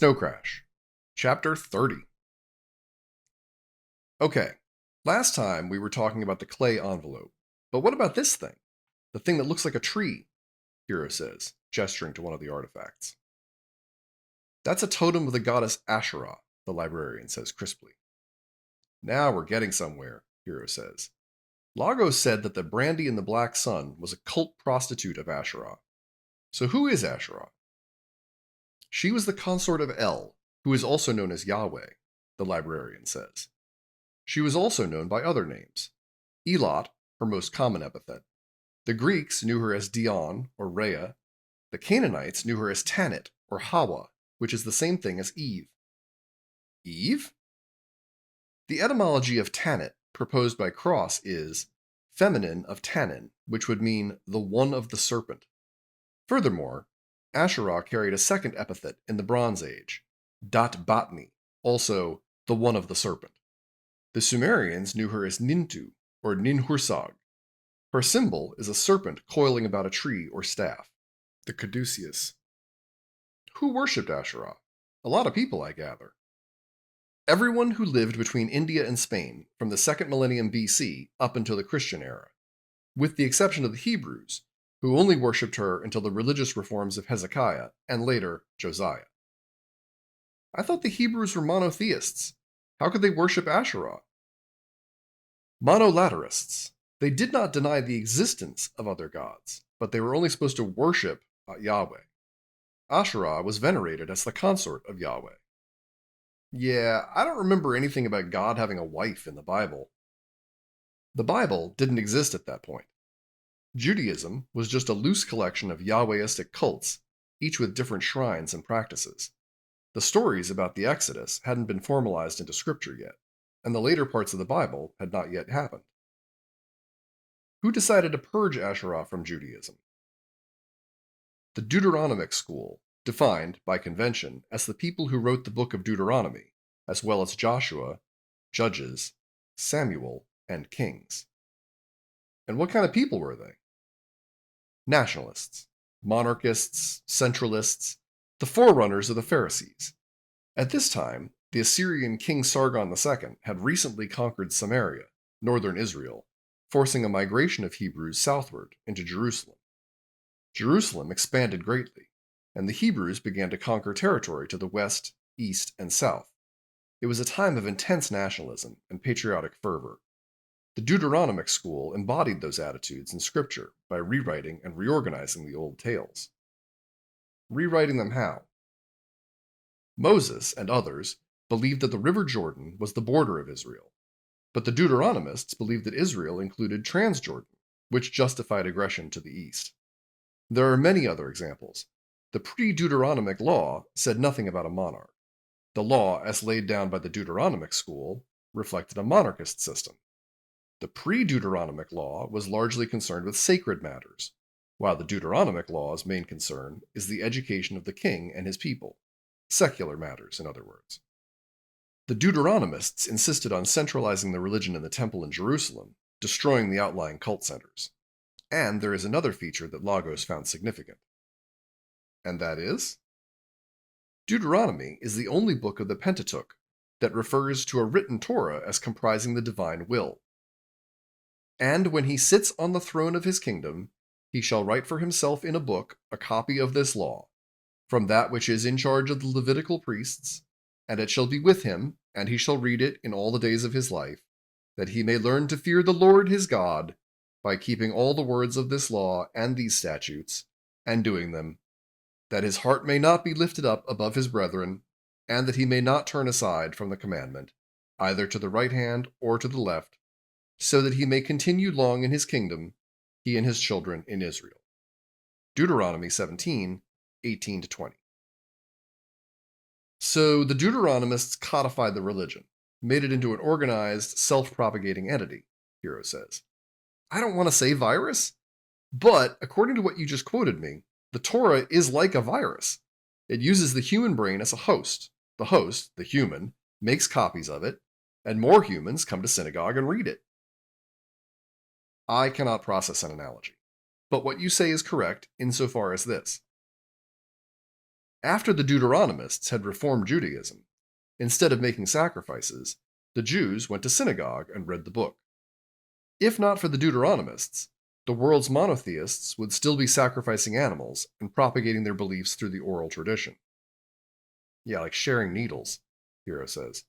Snow Crash, Chapter 30. Okay, last time we were talking about the clay envelope, but what about this thing? The thing that looks like a tree, Hero says, gesturing to one of the artifacts. That's a totem of the goddess Asherah, the librarian says crisply. Now we're getting somewhere, Hero says. Lagos said that the Brandy in the Black Sun was a cult prostitute of Asherah. So who is Asherah? She was the consort of El, who is also known as Yahweh, the librarian says. She was also known by other names. Elot, her most common epithet. The Greeks knew her as Dion, or Rhea. The Canaanites knew her as Tanit, or Hawa, which is the same thing as Eve. Eve? The etymology of Tanit, proposed by Cross, is feminine of Tannin, which would mean the one of the serpent. Furthermore, Asherah carried a second epithet in the Bronze Age, Dat Batni, also the one of the serpent. The Sumerians knew her as Nintu, or Ninhursag. Her symbol is a serpent coiling about a tree or staff, the caduceus. Who worshipped Asherah? A lot of people, I gather. Everyone who lived between India and Spain from the 2nd millennium BC up until the Christian era, with the exception of the Hebrews, who only worshipped her until the religious reforms of Hezekiah and later Josiah. I thought the Hebrews were monotheists. How could they worship Asherah? Monolaterists. They did not deny the existence of other gods, but they were only supposed to worship Yahweh. Asherah was venerated as the consort of Yahweh. Yeah, I don't remember anything about God having a wife in the Bible. The Bible didn't exist at that point. Judaism was just a loose collection of Yahwehistic cults, each with different shrines and practices. The stories about the Exodus hadn't been formalized into scripture yet, and the later parts of the Bible had not yet happened. Who decided to purge Asherah from Judaism? The Deuteronomic school, defined, by convention, as the people who wrote the book of Deuteronomy, as well as Joshua, Judges, Samuel, and Kings. And what kind of people were they? Nationalists, monarchists, centralists, the forerunners of the Pharisees. At this time, the Assyrian king Sargon II had recently conquered Samaria, northern Israel, forcing a migration of Hebrews southward into Jerusalem. Jerusalem expanded greatly, and the Hebrews began to conquer territory to the west, east, and south. It was a time of intense nationalism and patriotic fervor. The Deuteronomic school embodied those attitudes in Scripture by rewriting and reorganizing the old tales. Rewriting them how? Moses and others believed that the River Jordan was the border of Israel, but the Deuteronomists believed that Israel included Transjordan, which justified aggression to the east. There are many other examples. The pre-Deuteronomic law said nothing about a monarch. The law, as laid down by the Deuteronomic school, reflected a monarchist system. The pre-Deuteronomic law was largely concerned with sacred matters, while the Deuteronomic law's main concern is the education of the king and his people, secular matters, in other words. The Deuteronomists insisted on centralizing the religion in the temple in Jerusalem, destroying the outlying cult centers. And there is another feature that Lagos found significant. And that is? Deuteronomy is the only book of the Pentateuch that refers to a written Torah as comprising the divine will. And when he sits on the throne of his kingdom, he shall write for himself in a book a copy of this law, from that which is in charge of the Levitical priests, and it shall be with him, and he shall read it in all the days of his life, that he may learn to fear the Lord his God, by keeping all the words of this law and these statutes, and doing them, that his heart may not be lifted up above his brethren, and that he may not turn aside from the commandment, either to the right hand or to the left, so that he may continue long in his kingdom, he and his children in Israel. Deuteronomy 17, 18-20. So the Deuteronomists codified the religion, made it into an organized, self-propagating entity, Hero says. I don't want to say virus, but according to what you just quoted me, the Torah is like a virus. It uses the human brain as a host. The host, the human, makes copies of it, and more humans come to synagogue and read it. I cannot process an analogy, but what you say is correct insofar as this. After the Deuteronomists had reformed Judaism, instead of making sacrifices, the Jews went to synagogue and read the book. If not for the Deuteronomists, the world's monotheists would still be sacrificing animals and propagating their beliefs through the oral tradition. Yeah, like sharing needles, Hero says.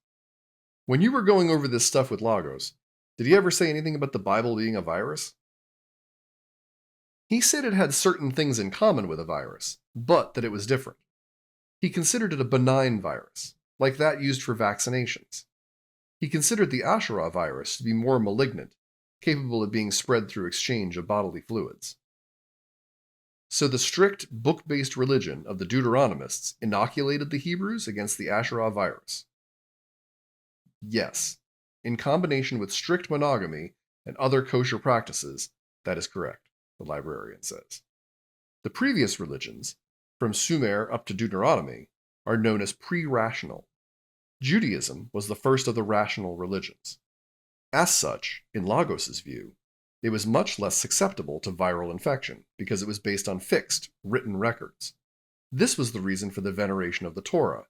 When you were going over this stuff with Lagos, did he ever say anything about the Bible being a virus? He said it had certain things in common with a virus, but that it was different. He considered it a benign virus, like that used for vaccinations. He considered the Asherah virus to be more malignant, capable of being spread through exchange of bodily fluids. So the strict, book-based religion of the Deuteronomists inoculated the Hebrews against the Asherah virus. Yes, in combination with strict monogamy and other kosher practices, that is correct, the librarian says. The previous religions, from Sumer up to Deuteronomy, are known as pre-rational. Judaism was the first of the rational religions. As such, in Lagos's view, it was much less susceptible to viral infection because it was based on fixed, written records. This was the reason for the veneration of the Torah,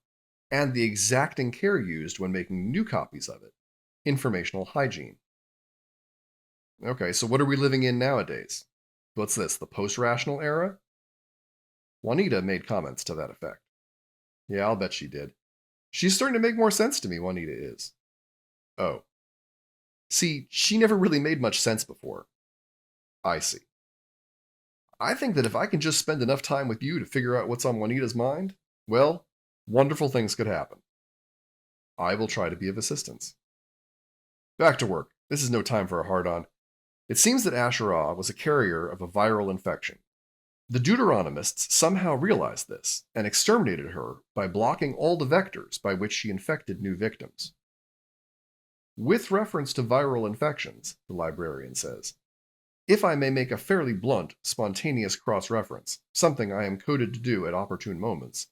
and the exacting care used when making new copies of it, informational hygiene. Okay, so what are we living in nowadays? What's this, the post-rational era? Juanita made comments to that effect. Yeah, I'll bet she did. She's starting to make more sense to me, Juanita is. Oh. See, she never really made much sense before. I see. I think that if I can just spend enough time with you to figure out what's on Juanita's mind, well, wonderful things could happen. I will try to be of assistance. Back to work. This is no time for a hard-on. It seems that Asherah was a carrier of a viral infection. The Deuteronomists somehow realized this and exterminated her by blocking all the vectors by which she infected new victims. With reference to viral infections, the librarian says, if I may make a fairly blunt, spontaneous cross-reference, something I am coded to do at opportune moments,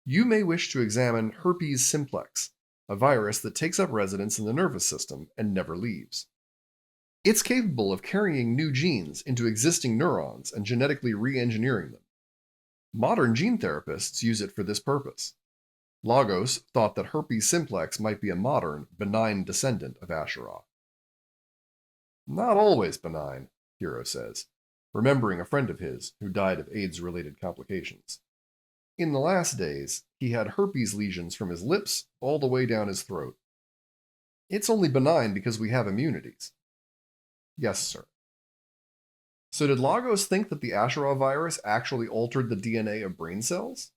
you may wish to examine herpes simplex, a virus that takes up residence in the nervous system and never leaves. It's capable of carrying new genes into existing neurons and genetically re-engineering them. Modern gene therapists use it for this purpose. Lagos thought that herpes simplex might be a modern, benign descendant of Asherah. Not always benign, Hero says, remembering a friend of his who died of AIDS-related complications. In the last days, he had herpes lesions from his lips all the way down his throat. It's only benign because we have immunities. Yes, sir. So did Lagos think that the Asherah virus actually altered the DNA of brain cells?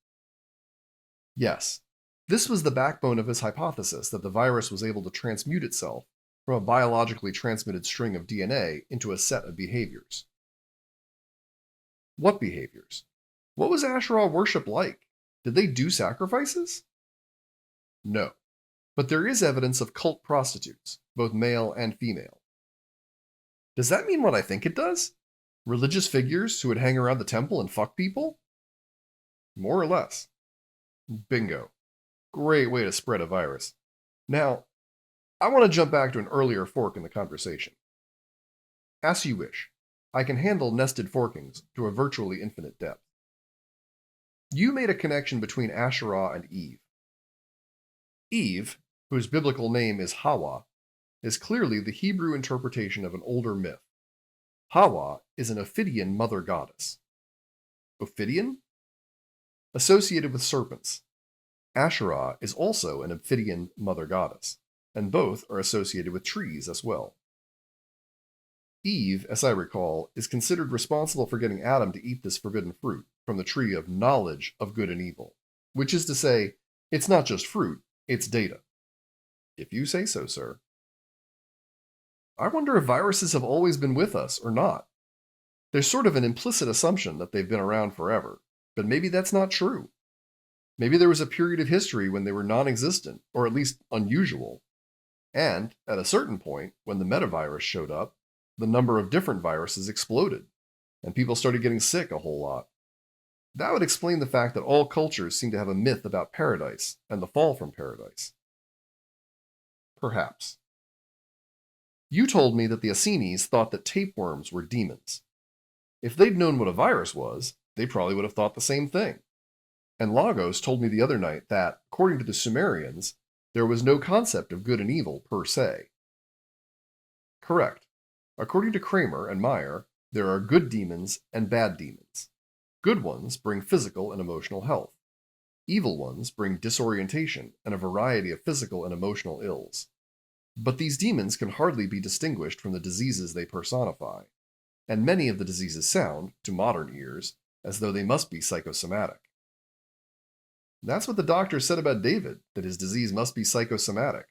Yes. This was the backbone of his hypothesis that the virus was able to transmute itself from a biologically transmitted string of DNA into a set of behaviors. What behaviors? What was Asherah worship like? Did they do sacrifices? No. But there is evidence of cult prostitutes, both male and female. Does that mean what I think it does? Religious figures who would hang around the temple and fuck people? More or less. Bingo. Great way to spread a virus. Now, I want to jump back to an earlier fork in the conversation. As you wish. I can handle nested forkings to a virtually infinite depth. You made a connection between Asherah and Eve. Eve, whose biblical name is Hawa, is clearly the Hebrew interpretation of an older myth. Hawa is an Ophidian mother goddess. Ophidian? Associated with serpents. Asherah is also an Ophidian mother goddess, and both are associated with trees as well. Eve, as I recall, is considered responsible for getting Adam to eat this forbidden fruit from the tree of knowledge of good and evil, which is to say, it's not just fruit, it's data. If you say so, sir. I wonder if viruses have always been with us or not. There's sort of an implicit assumption that they've been around forever, but maybe that's not true. Maybe there was a period of history when they were non-existent, or at least unusual. And, at a certain point, when the metavirus showed up, the number of different viruses exploded, and people started getting sick a whole lot. That would explain the fact that all cultures seem to have a myth about paradise and the fall from paradise. Perhaps. You told me that the Essenes thought that tapeworms were demons. If they'd known what a virus was, they probably would have thought the same thing. And Lagos told me the other night that, according to the Sumerians, there was no concept of good and evil per se. Correct. According to Kramer and Meyer, there are good demons and bad demons. Good ones bring physical and emotional health. Evil ones bring disorientation and a variety of physical and emotional ills. But these demons can hardly be distinguished from the diseases they personify, and many of the diseases sound, to modern ears, as though they must be psychosomatic. That's what the doctor said about David, that his disease must be psychosomatic.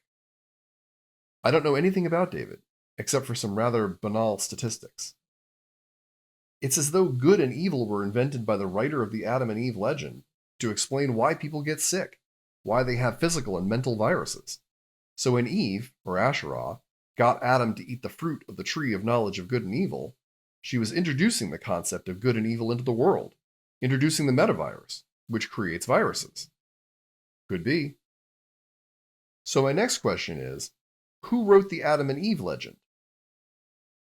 I don't know anything about David, except for some rather banal statistics. It's as though good and evil were invented by the writer of the Adam and Eve legend to explain why people get sick, why they have physical and mental viruses. So when Eve, or Asherah, got Adam to eat the fruit of the tree of knowledge of good and evil, she was introducing the concept of good and evil into the world, introducing the metavirus, which creates viruses. Could be. So my next question is, who wrote the Adam and Eve legend?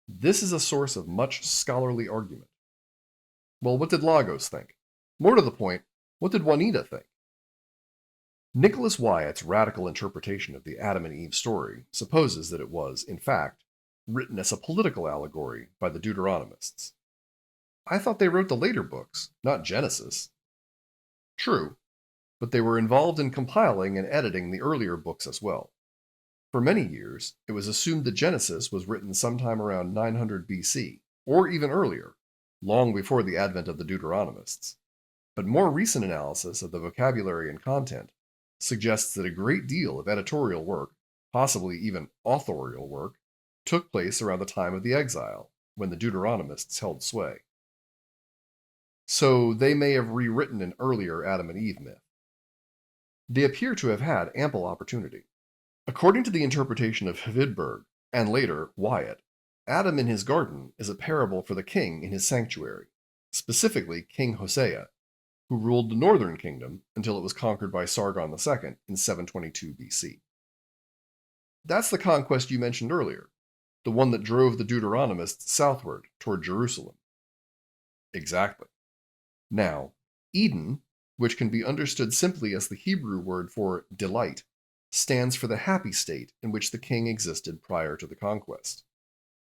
This is a source of much scholarly argument. Well, what did Lagos think? More to the point, what did Juanita think? Nicholas Wyatt's radical interpretation of the Adam and Eve story supposes that it was, in fact, written as a political allegory by the Deuteronomists. I thought they wrote the later books, not Genesis. True, but they were involved in compiling and editing the earlier books as well. For many years, it was assumed that Genesis was written sometime around 900 BC, or even earlier, long before the advent of the Deuteronomists. But more recent analysis of the vocabulary and content suggests that a great deal of editorial work, possibly even authorial work, took place around the time of the exile, when the Deuteronomists held sway. So they may have rewritten an earlier Adam and Eve myth. They appear to have had ample opportunity. According to the interpretation of Hvidberg, and later Wyatt, Adam in his garden is a parable for the king in his sanctuary, specifically King Hosea, who ruled the northern kingdom until it was conquered by Sargon II in 722 BC. That's the conquest you mentioned earlier, the one that drove the Deuteronomists southward toward Jerusalem. Exactly. Now, Eden, which can be understood simply as the Hebrew word for delight, stands for the happy state in which the king existed prior to the conquest.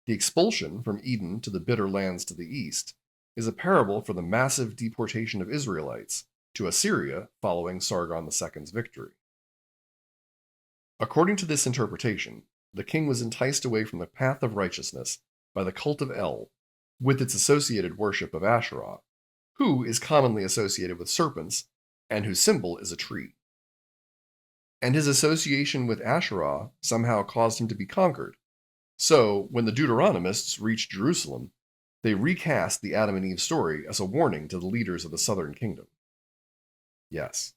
The expulsion from Eden to the bitter lands to the east is a parable for the massive deportation of Israelites to Assyria following Sargon II's victory. According to this interpretation, the king was enticed away from the path of righteousness by the cult of El, with its associated worship of Asherah, who is commonly associated with serpents and whose symbol is a tree. And his association with Asherah somehow caused him to be conquered. So, when the Deuteronomists reached Jerusalem, they recast the Adam and Eve story as a warning to the leaders of the southern kingdom. Yes.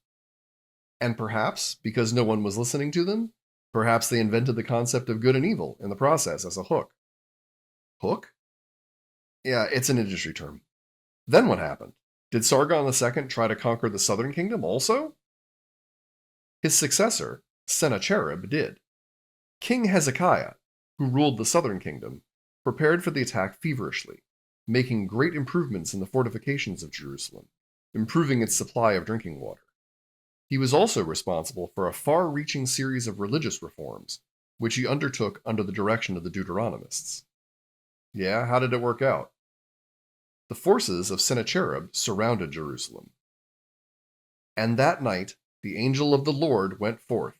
And perhaps, because no one was listening to them, perhaps they invented the concept of good and evil in the process as a hook. Hook? Yeah, it's an industry term. Then what happened? Did Sargon II try to conquer the southern kingdom also? His successor, Sennacherib, did. King Hezekiah, who ruled the southern kingdom, prepared for the attack feverishly, making great improvements in the fortifications of Jerusalem, improving its supply of drinking water. He was also responsible for a far-reaching series of religious reforms, which he undertook under the direction of the Deuteronomists. Yeah, how did it work out? The forces of Sennacherib surrounded Jerusalem. And that night the angel of the Lord went forth,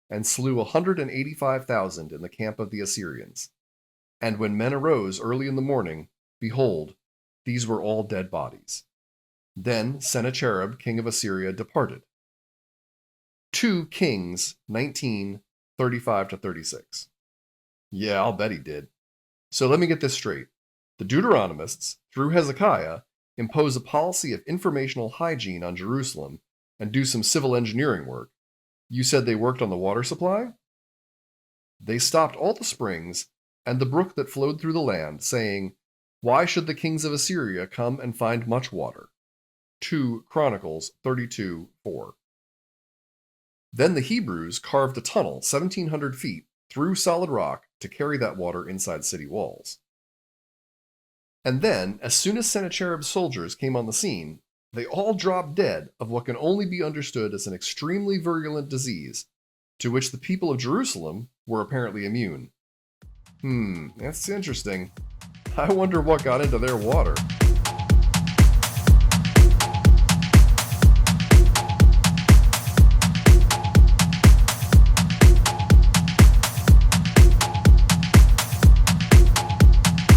and slew 185,000 in the camp of the Assyrians. And when men arose early in the morning, behold, these were all dead bodies. Then Sennacherib, king of Assyria, departed. 2 Kings 19:35-36. Yeah, I'll bet he did. So let me get this straight. The Deuteronomists, through Hezekiah, impose a policy of informational hygiene on Jerusalem and do some civil engineering work. You said they worked on the water supply? They stopped all the springs and the brook that flowed through the land, saying, "Why should the kings of Assyria come and find much water?" 2 Chronicles 32:4. Then the Hebrews carved a tunnel 1,700 feet through solid rock to carry that water inside city walls. And then, as soon as Sennacherib's soldiers came on the scene, They all dropped dead of what can only be understood as an extremely virulent disease, to which the people of Jerusalem were apparently immune. That's interesting. I wonder what got into their water.